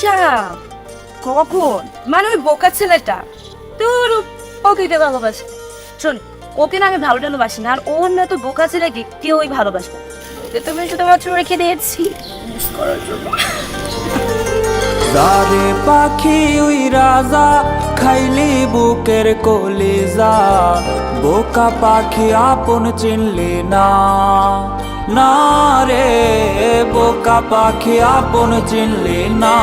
আচ্ছা, কখন? মানে ওই বোকা ছেলেটা তোর ওকে কে ভালোবাসে? শোন, ওকে না আমি ভালো ভালোবাসি না, আর ওর না তো বোকা ছেলেকে কেউই ভালোবাসবে না। তুমি শুধুমাত্র রেখে দিয়েছি মিস করার জন্য। যারে পাখি ওই রাজা খাইলি বুকের কলিজা, বোকা পাখি আপন চিনলি না, না রে বোকা পাখি আপন চিনলি না।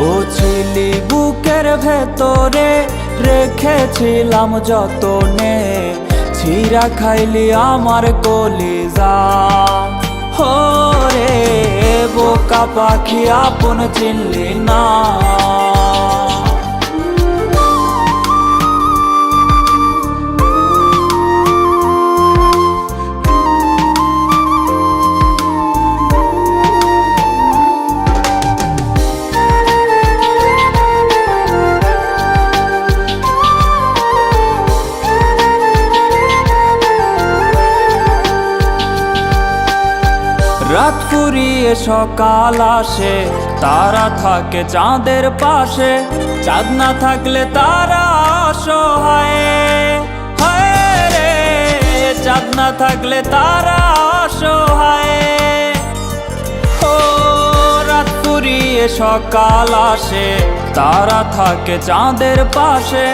ও ছিলি বুকের ভেতরে রেখেছিলাম যতনে, ছিঁড়া খাইলি আমার কলিজা। হো রে বোকা পাখি আপন চিনলি না। রাত ফুরিয়ে সকাল আসে, তারা থাকে চাঁদের পাশে, চাঁদ না থাকলে তারা অসহায়। হায় রে চাঁদ না থাকলে তারা অসহায়। ও রাত ফুরিয়ে সকাল আসে, তারা থাকে চাঁদের পাশে,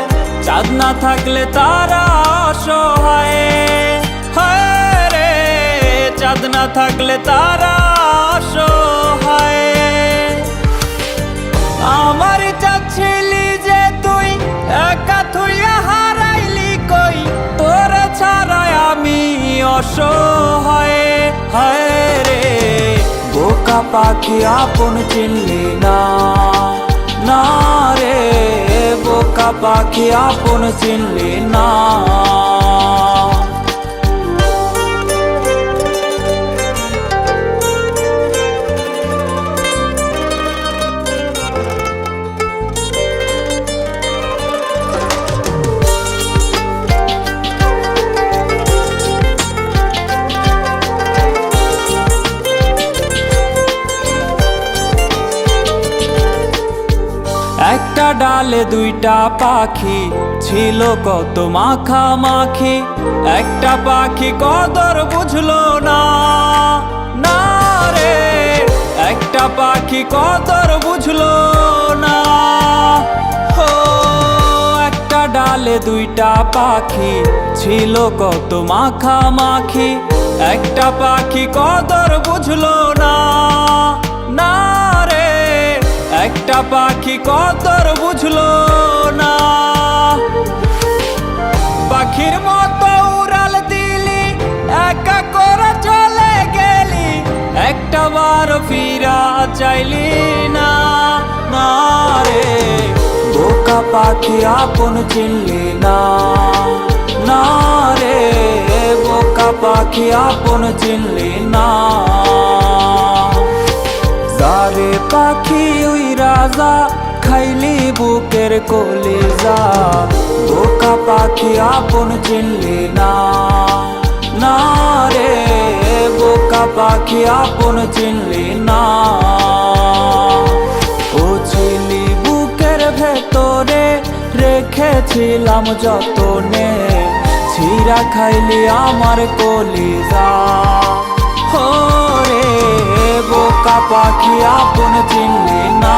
চাঁদ না থাকলে তারা অসহায়। চাঁদ না থাকলে তারা অসহায়। আমার চাচ্ছিলি যে তুই একা থুইয়া হারাইলি কই, তোর ছাড়াই আমি অসহায়। হায় রে বোকা পাখি আপন চিনলি না, না রে বোকা পাখি আপন চিনলি না। একটা ডালে দুইটা পাখি ছিল কত মাখামাখি, একটা পাখি কদর বুঝলো না, না রে একটা পাখি কদর বুঝলো না। ও একটা ডালে দুইটা পাখি ছিল কত মাখামাখি, একটা পাখি কদর বুঝলো না, না রে একটা পাখি কদর বুঝলো না। পাখির মতো উড়াল দিলি, একা করে চলে গেলি, একটা বার ফিরা চাইলি না, না রে বোকা পাখি আপন চিনলি না, না রে বোকা পাখি আপন চিনলি না। যারে পাখি ওই রাজা খাইলি বুকের কলিজা, বোকা পাখি আপন চিনলি না, না রে বোকা পাখি আপন চিনলি না। ও ছিলি বুকের ভেতরে রেখেছিলাম যতনে, ছিঁড়া খাইলি আমার কলিজা। হো রে বোকা পাখি আপন চিনলি না।